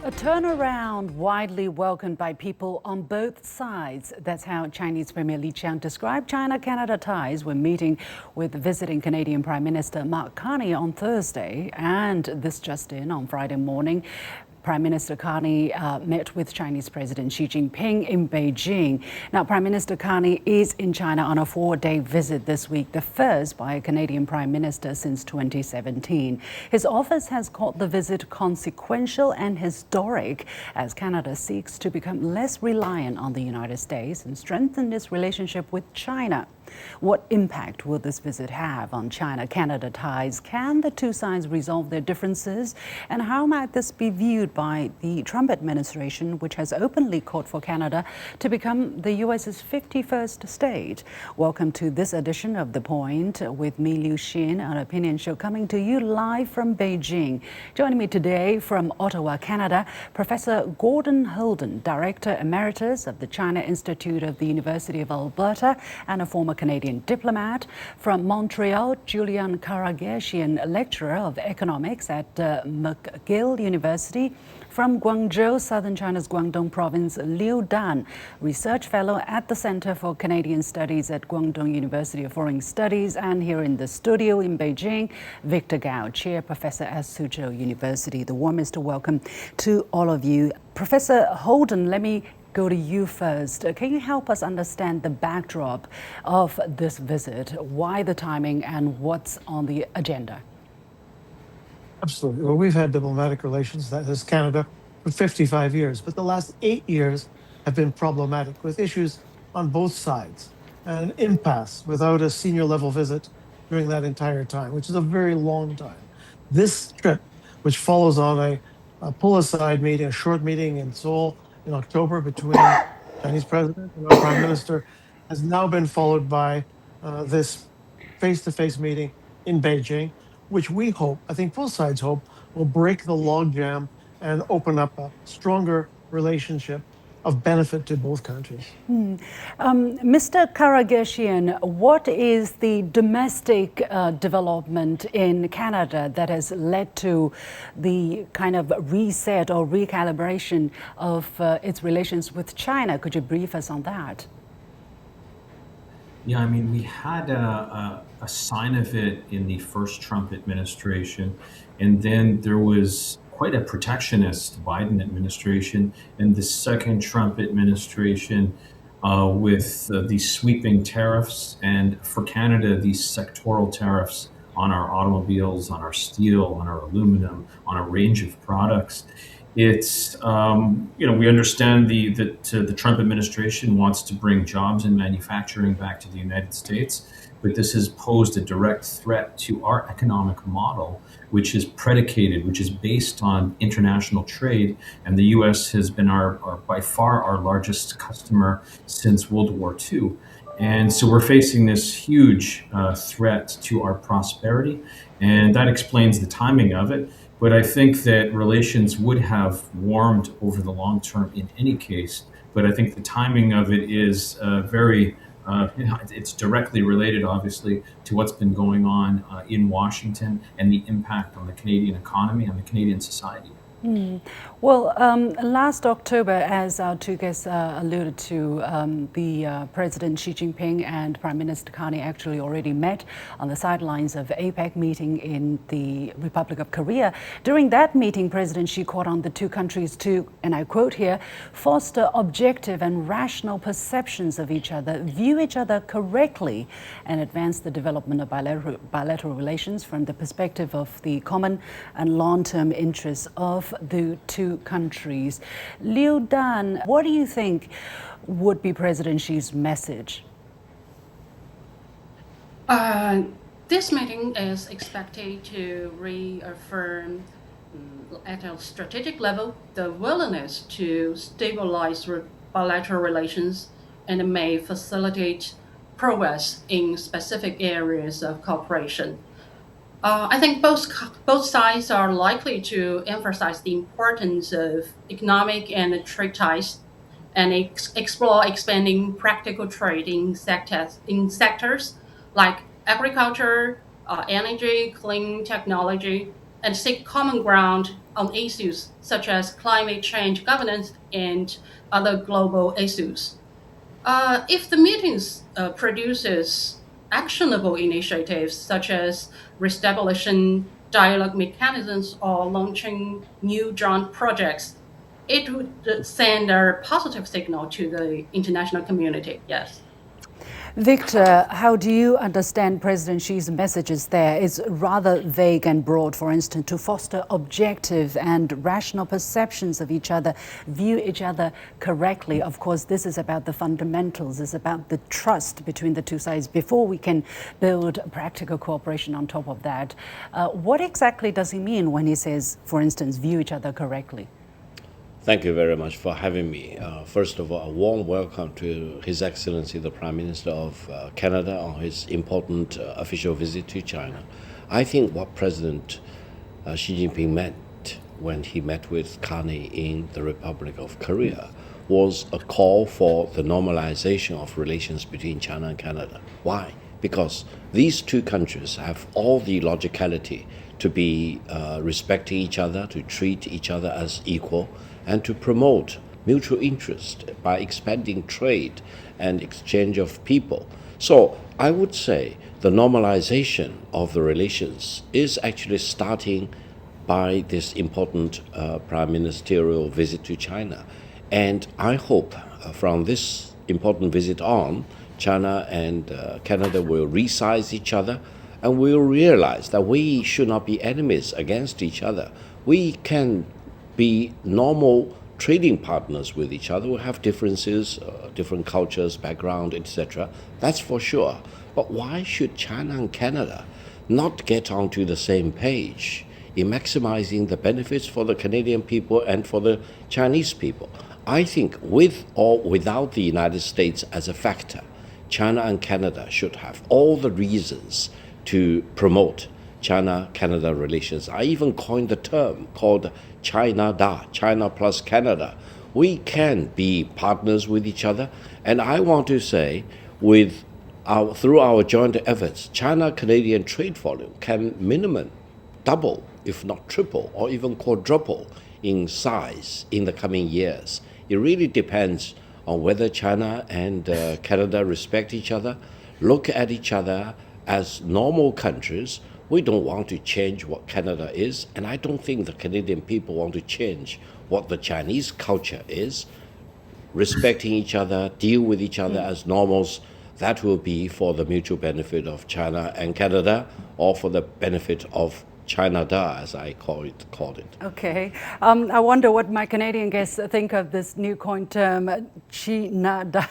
A turnaround widely welcomed by people on both sides. That's how Chinese Premier Qiang described China-Canada ties when meeting with visiting Canadian Prime Minister Carney on Thursday. And this just in, on Friday morning, Prime Minister Carney met with Chinese President Xi Jinping in Beijing. Now, Prime Minister Carney is in China on a 4-day visit this week, the first by a Canadian Prime Minister since 2017. His office has called the visit consequential and historic as Canada seeks to become less reliant on the United States and strengthen its relationship with China. What impact will this visit have on China-Canada ties? Can the two sides resolve their differences? And how might this be viewed by the Trump administration, which has openly called for Canada to become the U.S.'s 51st state? Welcome to this edition of The Point with me, Liu Xin, an opinion show coming to you live from Beijing. Joining me today from Ottawa, Canada, Professor Gordon Holden, Director Emeritus of the China Institute of the University of Alberta and a former Canadian diplomat. From Montreal, Julian Karageshian, Lecturer of Economics at McGill University. From Guangzhou, southern China's Guangdong province, Liu Dan, Research Fellow at the Center for Canadian Studies at Guangdong University of Foreign Studies. And here in the studio in Beijing, Victor Gao, Chair Professor at Suzhou University. The warmest welcome to all of you. Professor Holden, let me go to you first. Can you help us understand the backdrop of this visit? Why the timing and what's on the agenda? Absolutely. Well, we've had diplomatic relations, that is Canada, for 55 years, but the last 8 years have been problematic with issues on both sides, and an impasse without a senior level visit during that entire time, which is a very long time. This trip, which follows on a pull-aside meeting, a short meeting in Seoul in October between Chinese president and our prime minister, has now been followed by this face-to-face meeting in Beijing, which we hope, I think both sides hope, will break the logjam and open up a stronger relationship of benefit to both countries. Mr. Karageshian, what is the domestic development in Canada that has led to the kind of reset or recalibration of its relations with China? Could you brief us on that? Yeah, I mean, we had a sign of it in the first Trump administration, and then there was quite a protectionist Biden administration in the second Trump administration with these sweeping tariffs, and for Canada, these sectoral tariffs on our automobiles, on our steel, on our aluminum, on a range of products. It's we understand that the Trump administration wants to bring jobs and manufacturing back to the United States, but this has posed a direct threat to our economic model, which is predicated, which is based on international trade, and the U.S. has been our by far our largest customer since World War II. And so we're facing this huge threat to our prosperity, and that explains the timing of it. But I think that relations would have warmed over the long term in any case. But I think the timing of it is it's directly related, obviously, to what's been going on in Washington and the impact on the Canadian economy, on the Canadian society. Well, last October, as our two guests alluded to, the President Xi Jinping and Prime Minister Carney actually already met on the sidelines of APEC meeting in the Republic of Korea. During that meeting, President Xi called on the two countries to, and I quote here, foster objective and rational perceptions of each other, view each other correctly, and advance the development of bilateral relations from the perspective of the common and long-term interests of the two countries. Liu Dan, what do you think would be President Xi's message? This meeting is expected to reaffirm at a strategic level the willingness to stabilize bilateral relations and may facilitate progress in specific areas of cooperation. I think both sides are likely to emphasize the importance of economic and trade ties and explore expanding practical trade in sectors like agriculture, energy, clean technology, and seek common ground on issues such as climate change governance and other global issues. If the meetings produces actionable initiatives such as reestablishing dialogue mechanisms or launching new joint projects, it would send a positive signal to the international community. Yes. Victor, how do you understand President Xi's messages there? It's rather vague and broad, for instance, to foster objective and rational perceptions of each other, view each other correctly. Of course, this is about the fundamentals, it's about the trust between the two sides before we can build practical cooperation on top of that. What exactly does he mean when he says, for instance, view each other correctly? Thank you very much for having me. First of all, a warm welcome to His Excellency the Prime Minister of Canada on his important official visit to China. I think what President Xi Jinping meant when he met with Carney in the Republic of Korea was a call for the normalization of relations between China and Canada. Why? Because these two countries have all the logicality to be respecting each other, to treat each other as equal, and to promote mutual interest by expanding trade and exchange of people. So I would say the normalization of the relations is actually starting by this important prime ministerial visit to China. And I hope from this important visit on, China and Canada will resize each other and will realize that we should not be enemies against each other. We can be normal trading partners with each other. We have differences, different cultures, background, etc. That's for sure. But why should China and Canada not get onto the same page in maximizing the benefits for the Canadian people and for the Chinese people? I think with or without the United States as a factor, China and Canada should have all the reasons to promote China-Canada relations. I even coined the term called China-Da, China plus Canada. We can be partners with each other, and I want to say through our joint efforts, China-Canadian trade volume can minimum double, if not triple, or even quadruple in size in the coming years. It really depends on whether China and Canada respect each other, look at each other as normal countries. We don't want to change what Canada is, and I don't think the Canadian people want to change what the Chinese culture is. Respecting each other, deal with each other as normals, that will be for the mutual benefit of China and Canada, or for the benefit of China-Da, as I called it. Okay. I wonder what my Canadian guests think of this new coined term, China-Da.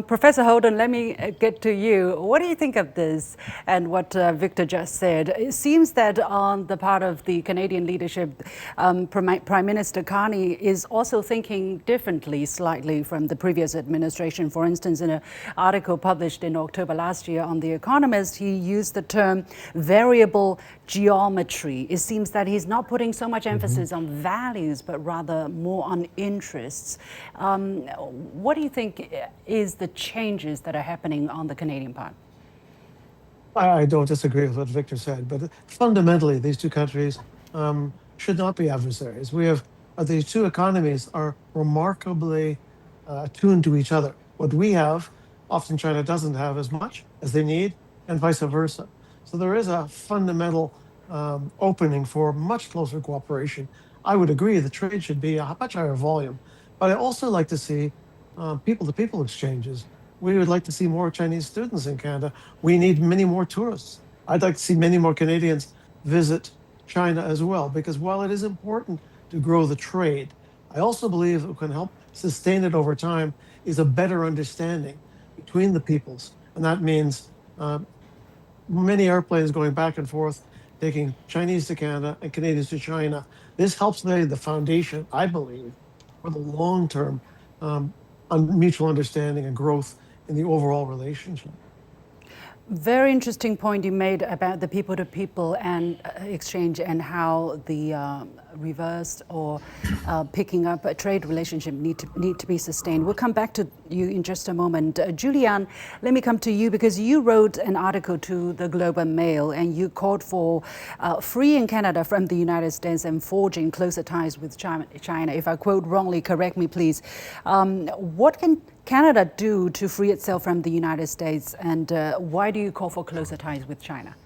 Professor Holden, let me get to you. What do you think of this and what Victor just said? It seems that on the part of the Canadian leadership, Prime Minister Carney is also thinking differently slightly from the previous administration. For instance, in an article published in October last year on The Economist, he used the term variable geometry. It seems that he's not putting so much emphasis on values, but rather more on interests. What do you think is the changes that are happening on the Canadian part? I don't disagree with what Victor said, but fundamentally, these two countries should not be adversaries. These two economies are remarkably attuned to each other. What we have, often China doesn't have as much as they need, and vice versa. So there is a fundamental opening for much closer cooperation. I would agree the trade should be a much higher volume, but I also like to see people-to-people exchanges. We would like to see more Chinese students in Canada. We need many more tourists. I'd like to see many more Canadians visit China as well, because while it is important to grow the trade, I also believe it can help sustain it over time is a better understanding between the peoples. And that means many airplanes going back and forth, taking Chinese to Canada and Canadians to China. This helps lay the foundation, I believe, for the long-term mutual understanding and growth in the overall relationship. Very interesting point you made about the people-to-people and exchange and how the reversed or picking up a trade relationship need to be sustained. We'll come back to you in just a moment. Julianne, let me come to you because you wrote an article to the Globe and Mail and you called for freeing Canada from the United States and forging closer ties with China. If I quote wrongly, correct me, please. What can Canada do to free itself from the United States, and why do you call for closer ties with China?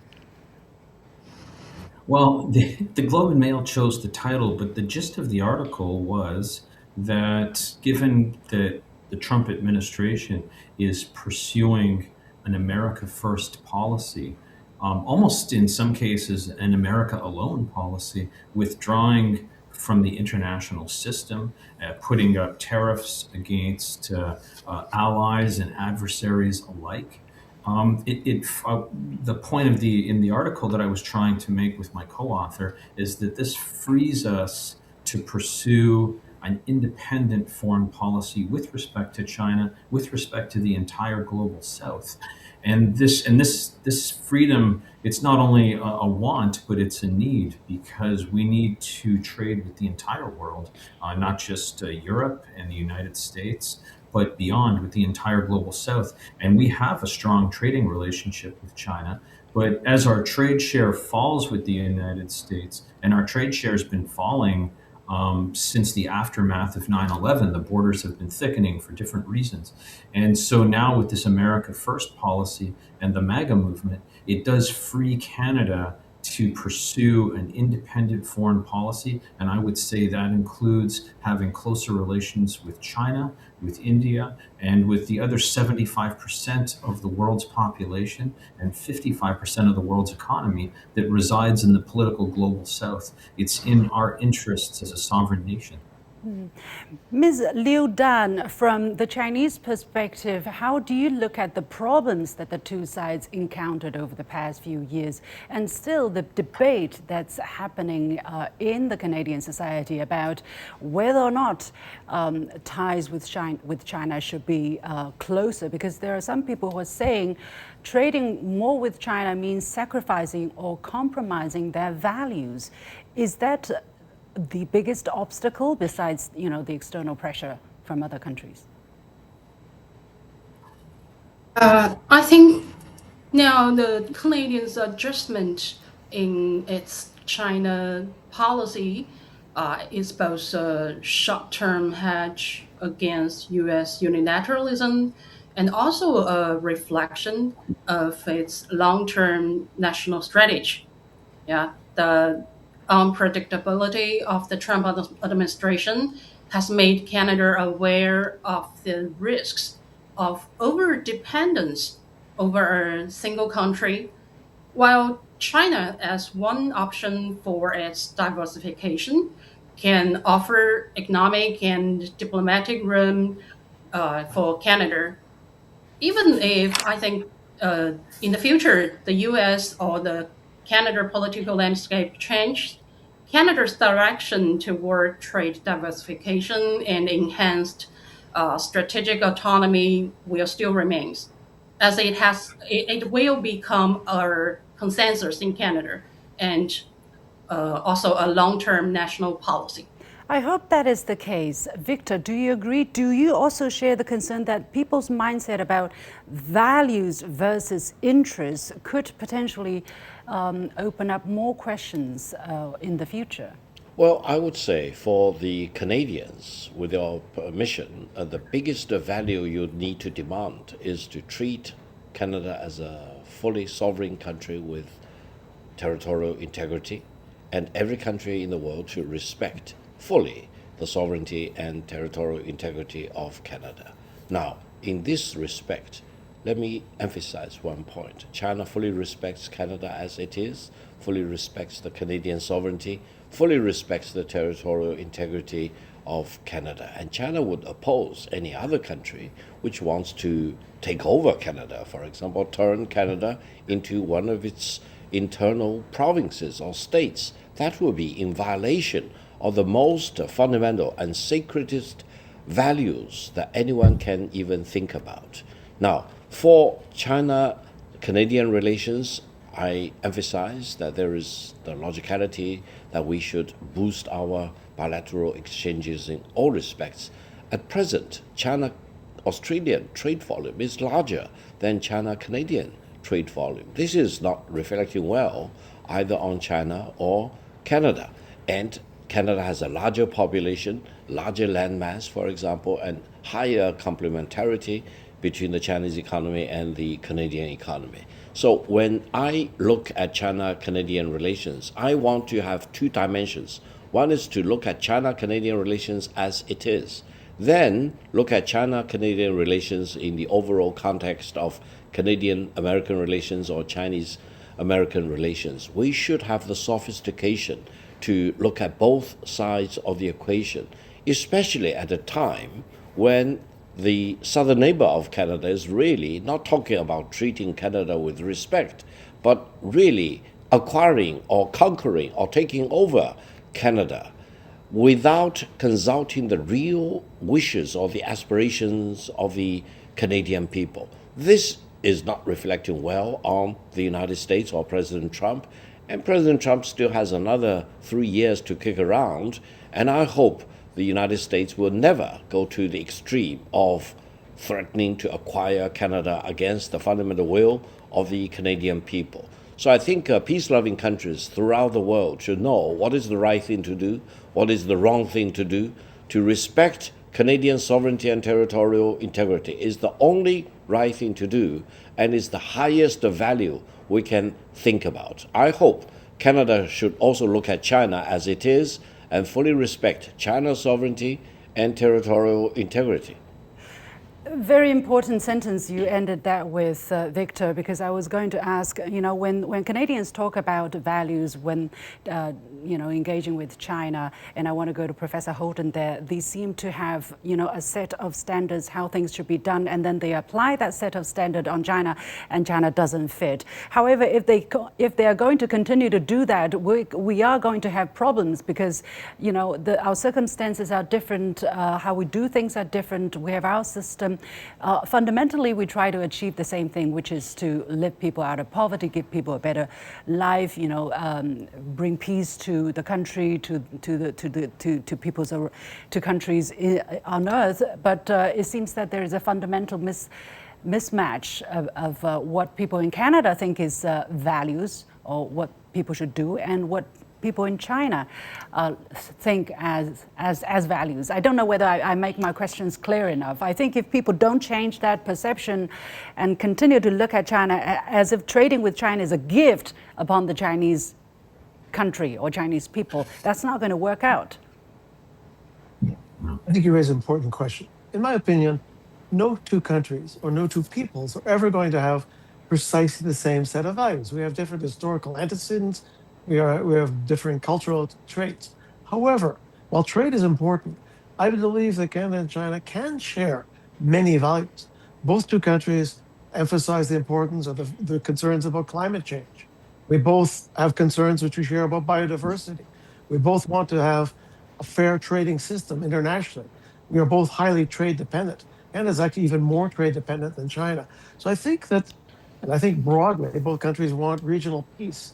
Well, the Globe and Mail chose the title, but the gist of the article was that given that the Trump administration is pursuing an America First policy, almost in some cases an America Alone policy, withdrawing from the international system, putting up tariffs against allies and adversaries alike. The point of in the article that I was trying to make with my co-author is that this frees us to pursue an independent foreign policy with respect to China, with respect to the entire global South. And this freedom, it's not only a want, but it's a need, because we need to trade with the entire world, not just Europe and the United States, but beyond with the entire global South. And we have a strong trading relationship with China. But as our trade share falls with the United States, and our trade share has been falling since the aftermath of 9/11, the borders have been thickening for different reasons. And so now with this America First policy and the MAGA movement, it does free Canada to pursue an independent foreign policy. And I would say that includes having closer relations with China, with India, and with the other 75% of the world's population and 55% of the world's economy that resides in the political global South. It's in our interests as a sovereign nation. Ms. Liu Dan, from the Chinese perspective, how do you look at the problems that the two sides encountered over the past few years, and still the debate that's happening in the Canadian society about whether or not ties with China should be closer? Because there are some people who are saying trading more with China means sacrificing or compromising their values. Is that the biggest obstacle besides, the external pressure from other countries? I think now the Canadians' adjustment in its China policy is both a short-term hedge against U.S. unilateralism and also a reflection of its long-term national strategy. Yeah, the unpredictability of the Trump administration has made Canada aware of the risks of over-dependence over a single country, while China, as one option for its diversification, can offer economic and diplomatic room for Canada. Even if I think in the future the U.S. or the Canada political landscape changed, Canada's direction toward trade diversification and enhanced strategic autonomy will still remain, as it will become a consensus in Canada and also a long-term national policy. I hope that is the case. Victor, do you agree? Do you also share the concern that people's mindset about values versus interests could potentially open up more questions in the future? Well, I would say for the Canadians, with your permission, the biggest value you need to demand is to treat Canada as a fully sovereign country with territorial integrity, and every country in the world should respect fully the sovereignty and territorial integrity of Canada. Now, in this respect, let me emphasize one point. China fully respects Canada as it is, fully respects the Canadian sovereignty, fully respects the territorial integrity of Canada. And China would oppose any other country which wants to take over Canada, for example, turn Canada into one of its internal provinces or states. That would be in violation of the most fundamental and sacredest values that anyone can even think about. Now, for China Canadian relations, I emphasize that there is the logicality that we should boost our bilateral exchanges in all respects. At present, China-Australian trade volume is larger than China-Canadian trade volume. This is not reflecting well either on China or Canada. And Canada has a larger population, larger landmass, for example, and higher complementarity between the Chinese economy and the Canadian economy. So when I look at China-Canadian relations, I want to have two dimensions. One is to look at China-Canadian relations as it is. Then look at China-Canadian relations in the overall context of Canadian-American relations or Chinese-American relations. We should have the sophistication to look at both sides of the equation, especially at a time when the southern neighbor of Canada is really not talking about treating Canada with respect, but really acquiring or conquering or taking over Canada without consulting the real wishes or the aspirations of the Canadian people. This is not reflecting well on the United States or President Trump, and President Trump still has another 3 years to kick around, and I hope the United States will never go to the extreme of threatening to acquire Canada against the fundamental will of the Canadian people. So I think peace-loving countries throughout the world should know what is the right thing to do, what is the wrong thing to do. To respect Canadian sovereignty and territorial integrity is the only right thing to do and is the highest value we can think about. I hope Canada should also look at China as it is and fully respect China's sovereignty and territorial integrity. Very important sentence you ended that with, Victor, because I was going to ask, when Canadians talk about values, when, engaging with China, and I want to go to Professor Holden there, they seem to have, a set of standards, how things should be done, and then they apply that set of standard on China, and China doesn't fit. However, if they are going to continue to do that, we are going to have problems because, our circumstances are different, how we do things are different, we have our system. Fundamentally, we try to achieve the same thing, which is to lift people out of poverty, give people a better life, bring peace to the country, to people's to countries on earth. But it seems that there is a fundamental mismatch of what people in Canada think is values or what people should do and what people in China think as values. I don't know whether I make my questions clear enough. I think if people don't change that perception and continue to look at China as if trading with China is a gift upon the Chinese country or Chinese people, that's not going to work out. I think you raise an important question. In my opinion, no two countries or no two peoples are ever going to have precisely the same set of values. We have different historical antecedents. We have different cultural traits. However, while trade is important, I believe that Canada and China can share many values. Both two countries emphasize the importance of the concerns about climate change. We both have concerns which we share about biodiversity. We both want to have a fair trading system internationally. We are both highly trade dependent. Canada is actually even more trade dependent than China. So I think that, and I think broadly, both countries want regional peace.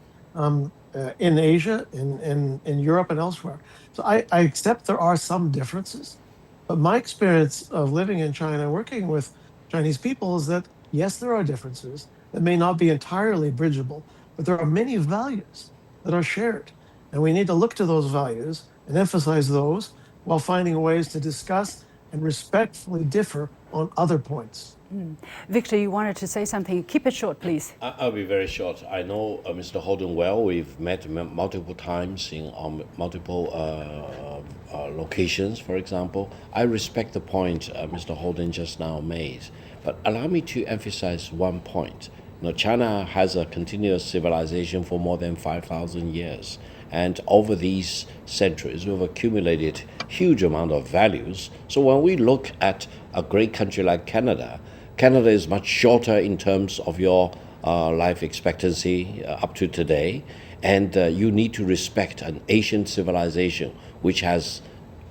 In Asia, in Europe, and elsewhere. So I accept there are some differences, but my experience of living in China, working with Chinese people, is that yes, there are differences that may not be entirely bridgeable, but there are many values that are shared, and we need to look to those values and emphasize those while finding ways to discuss and respectfully differ on other points. Victor, you wanted to say something. Keep it short, please. I'll be very short. I know Mr. Holden well. We've met multiple times in multiple locations, for example. I respect the point Mr. Holden just now made, but allow me to emphasize one point. China has a continuous civilization for more than 5,000 years. And over these centuries, we've accumulated huge amount of values. So when we look at a great country like Canada, Canada is much shorter in terms of your life expectancy up to today. And you need to respect an ancient civilization which has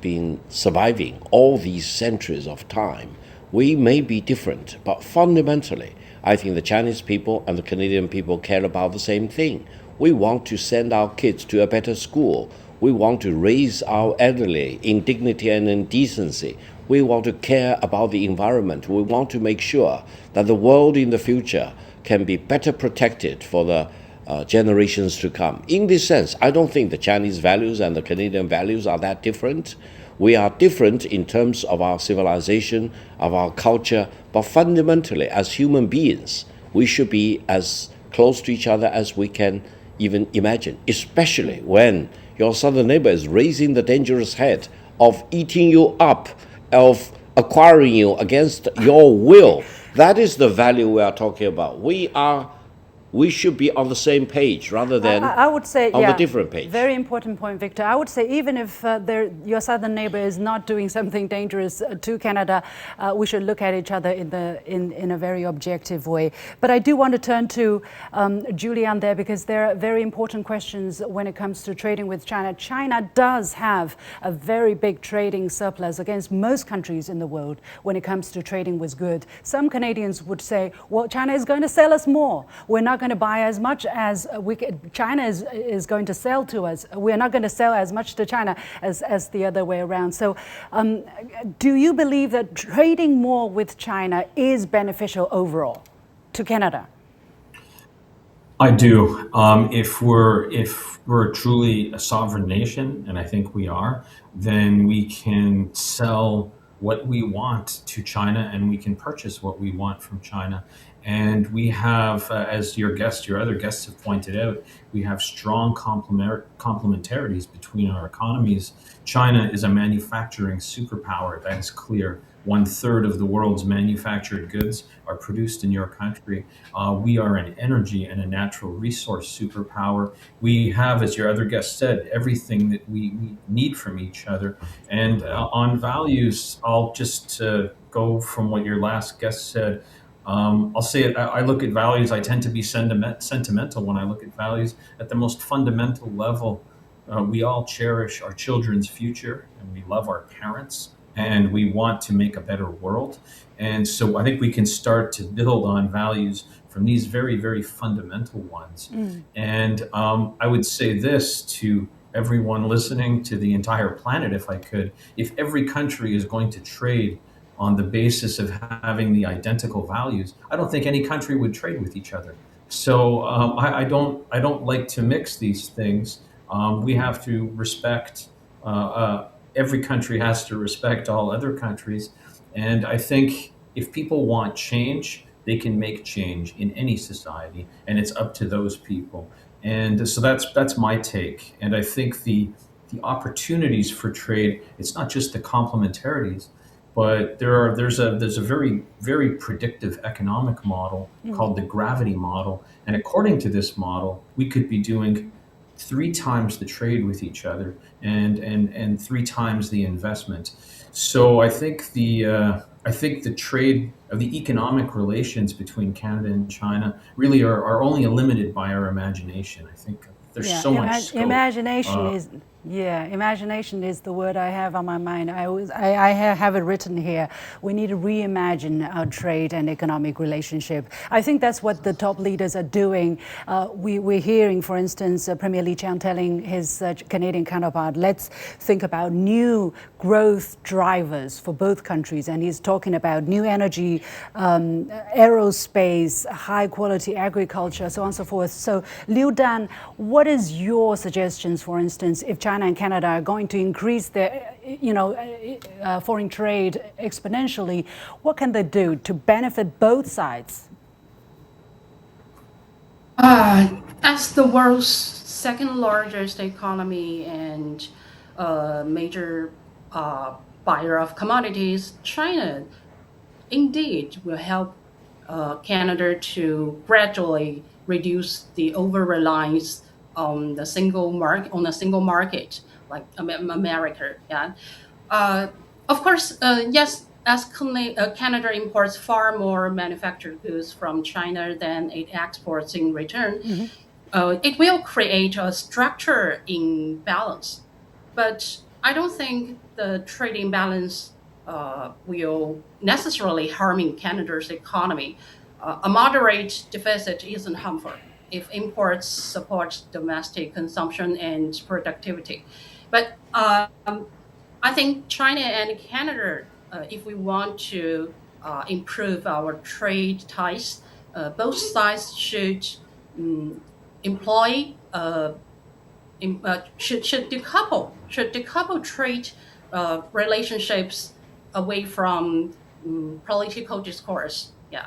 been surviving all these centuries of time. We may be different, but fundamentally, I think the Chinese people and the Canadian people care about the same thing. We want to send our kids to a better school. We want to raise our elderly in dignity and in decency. We want to care about the environment. We want to make sure that the world in the future can be better protected for the generations to come. In this sense, I don't think the Chinese values and the Canadian values are that different. We are different in terms of our civilization, of our culture, but fundamentally, as human beings, we should be as close to each other as we can even imagine, especially when your southern neighbor is raising the dangerous head of eating you up, of acquiring you against your will. That is the value we are talking about. We should be on the same page rather than I would say, on yeah, the different page. Very important point, Victor. I would say even if your southern neighbor is not doing something dangerous to Canada, we should look at each other in a very objective way. But I do want to turn to Julian there, because there are very important questions when it comes to trading with China. China does have a very big trading surplus against most countries in the world when it comes to trading with goods. Some Canadians would say, well, China is going to sell us more. We're not going to buy as much as China is going to sell to us. We're not going to sell as much to China as the other way around. So do you believe that trading more with China is beneficial overall to Canada? I do. If we're truly a sovereign nation, and I think we are, then we can sell what we want to China, and we can purchase what we want from China. And we have, as your other guests have pointed out, we have strong complementarities between our economies. China is a manufacturing superpower, that is clear. 1/3 of the world's manufactured goods are produced in your country. We are an energy and a natural resource superpower. We have, as your other guest said, everything that we need from each other. And on values, I'll just go from what your last guest said. I'll say it, I look at values, I tend to be sentimental when I look at values. At the most fundamental level, we all cherish our children's future, and we love our parents, and we want to make a better world. And so I think we can start to build on values from these very, very fundamental ones. And I would say this to everyone listening, to the entire planet, if I could: if every country is going to trade on the basis of having the identical values, I don't think any country would trade with each other. So I don't like to mix these things. We have to respect. Every country has to respect all other countries, and I think if people want change, they can make change in any society, and it's up to those people. And so that's my take. And I think the opportunities for trade, it's not just the complementarities, but there's a very, very predictive economic model called the gravity model. And according to this model, we could be doing 3 times the trade with each other, and 3 times the investment. So I think the trade of the economic relations between Canada and China really are only limited by our imagination. I think there's so much scope. Imagination is the word I have on my mind. I have it written here. We need to reimagine our trade and economic relationship. I think that's what the top leaders are doing. We're hearing, for instance, Premier Li Qiang telling his Canadian counterpart, let's think about new growth drivers for both countries. And he's talking about new energy, aerospace, high quality agriculture, so on and so forth. So Liu Dan, what is your suggestions, for instance, if China and Canada are going to increase their, foreign trade exponentially? What can they do to benefit both sides? As the world's second largest economy and major buyer of commodities, China indeed will help Canada to gradually reduce the over-reliance on the single market, like America. Yeah. Of course, yes, as Canada imports far more manufactured goods from China than it exports in return, it will create a structure imbalance. But I don't think the trade imbalance will necessarily harming Canada's economy. a moderate deficit isn't harmful if imports support domestic consumption and productivity. But I think China and Canada, if we want to improve our trade ties, both sides should employ should decouple trade relationships away from political discourse. Yeah.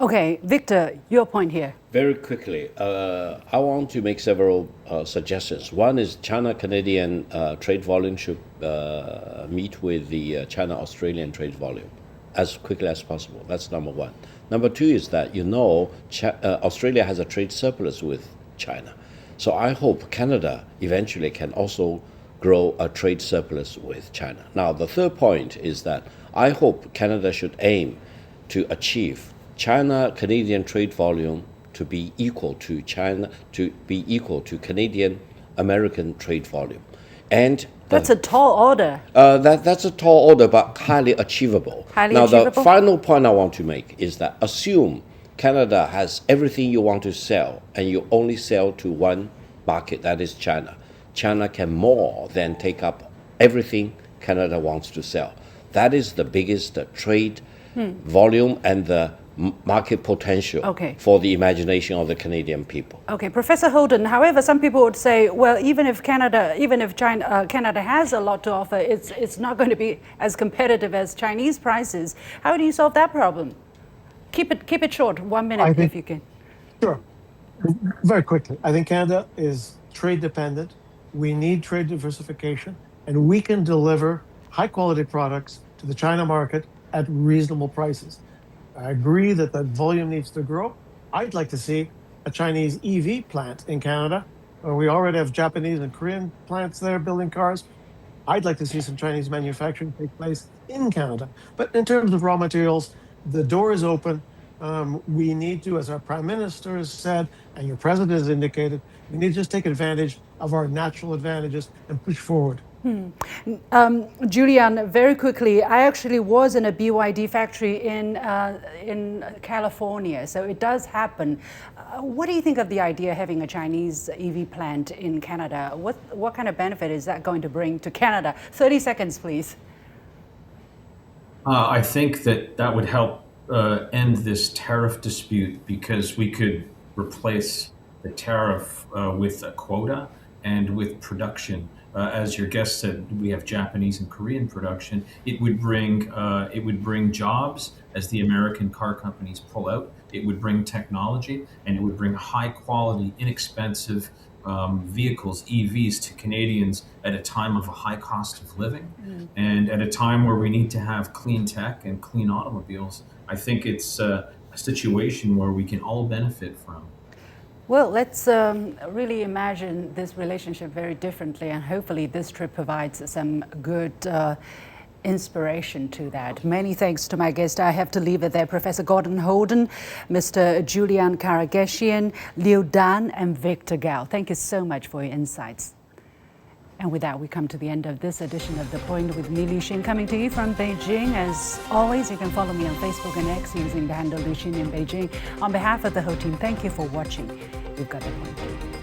Okay, Victor, your point here. Very quickly, I want to make several suggestions. One is China-Canadian trade volume should meet with the China-Australian trade volume as quickly as possible. That's number one. Number two is that, Australia has a trade surplus with China. So I hope Canada eventually can also grow a trade surplus with China. Now, the third point is that I hope Canada should aim to achieve China-Canadian trade volume to be equal to Canadian-American trade volume. And That's a tall order. that's a tall order, but highly achievable. Now, the final point I want to make is that assume Canada has everything you want to sell, and you only sell to one market, that is China. China can more than take up everything Canada wants to sell. That is the biggest trade volume and the market potential for the imagination of the Canadian people. Okay, Professor Holden, however, some people would say, well, even if Canada has a lot to offer, it's not going to be as competitive as Chinese prices. How do you solve that problem? Keep it short, 1 minute if you can. Sure. Very quickly. I think Canada is trade dependent. We need trade diversification, and we can deliver high quality products to the China market at reasonable prices. I agree that the volume needs to grow. I'd like to see a Chinese EV plant in Canada. We already have Japanese and Korean plants there building cars. I'd like to see some Chinese manufacturing take place in Canada. But in terms of raw materials, the door is open. We need to, as our Prime Minister has said, and your President has indicated, we need to just take advantage of our natural advantages and push forward. Julian, very quickly, I actually was in a BYD factory in California, so it does happen. What do you think of the idea of having a Chinese EV plant in Canada? What kind of benefit is that going to bring to Canada? 30 seconds, please. I think that would help end this tariff dispute, because we could replace the tariff with a quota and with production. As your guest said, we have Japanese and Korean production. It would bring jobs as the American car companies pull out. It would bring technology, and it would bring high quality, inexpensive vehicles, EVs, to Canadians at a time of a high cost of living, and at a time where we need to have clean tech and clean automobiles. I think it's a situation where we can all benefit from. Well, let's really imagine this relationship very differently, and hopefully this trip provides some good inspiration to that. Many thanks to my guest. I have to leave it there. Professor Gordon Holden, Mr. Julian Karageshian, Liu Dan, and Victor Gao. Thank you so much for your insights. And with that, we come to the end of this edition of The Point with me, Li Xin, coming to you from Beijing. As always, you can follow me on Facebook and X using the handle Li Xin in Beijing. On behalf of the whole team, thank you for watching. You've got The Point.